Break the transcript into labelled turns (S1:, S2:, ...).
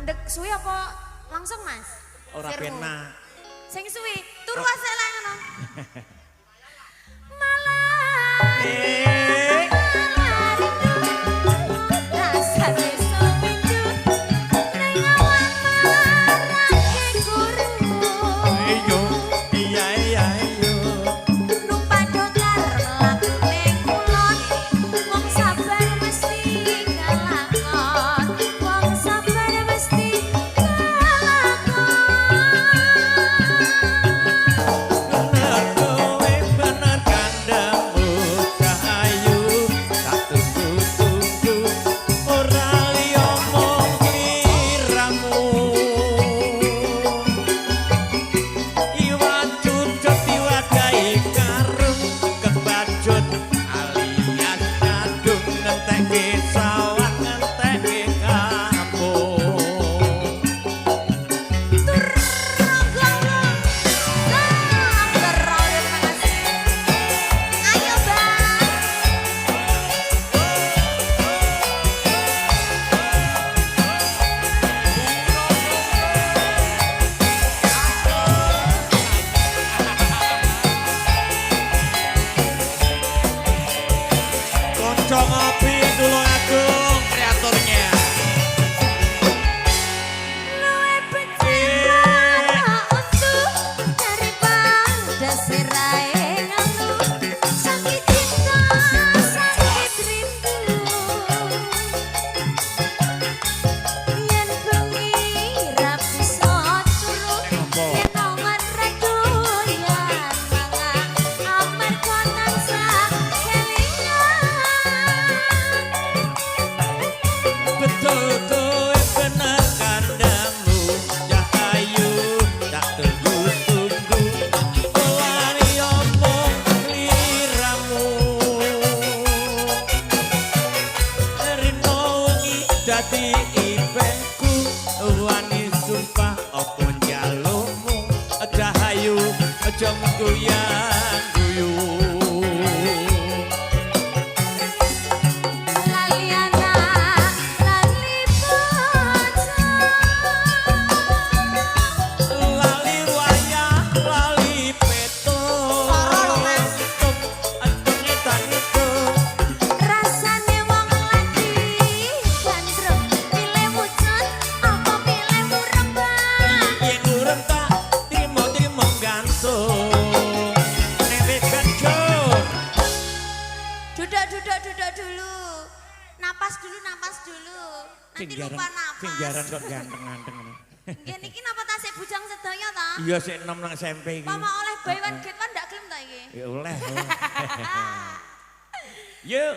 S1: mandek suwi apa langsung Mas?
S2: Ora penak.
S1: Sing suwi, turu asik lah ngono. Malah. Rasane suwindu ning awan marake kurmu.
S2: Ayo, iya ayo.
S1: Numpak dokar lakune kulon. Wong sabar mesti kalakon. Wong sabar mesti kalakon.
S2: Bener kowe bener kandamu Rahayu tak tunggu-tunggu ora liya mung liramu Iwat cucut diwadahi karung kebacut alias kadung ngentekke sawah ngentekke kampung Konco ngopi dulu agung kreatornya
S1: Luwe becik untuk daripada serae nganu sakit cinta sakit rindu yen bengi ra bisa turu yen awan rek doyan mangan amarga tansah kelingan
S2: betul kowe bener kandamu Rahayu tak tunggu-tunggu lari omong liramu Rino wengi dadi ipenku wani sumpah apa njalukmu Rahayu aja menggoyang-guyu
S1: Laliana lali bojo
S2: lali wayah lali peto antung edan itu
S1: rasane wong lagi gandrung pilih wujud apa pilih murembang
S2: yen urung tak trimo gantung nek kencur
S1: duduk dulu napas dulu nanti lupa napas
S2: singgaran kok ganteng-ganteng
S1: nggih niki napa tasik bujang sedaya ta
S2: iya sik enom nang SMP iki
S1: pama oleh buy one get one ndak gelem ta iki
S2: ya oleh yuk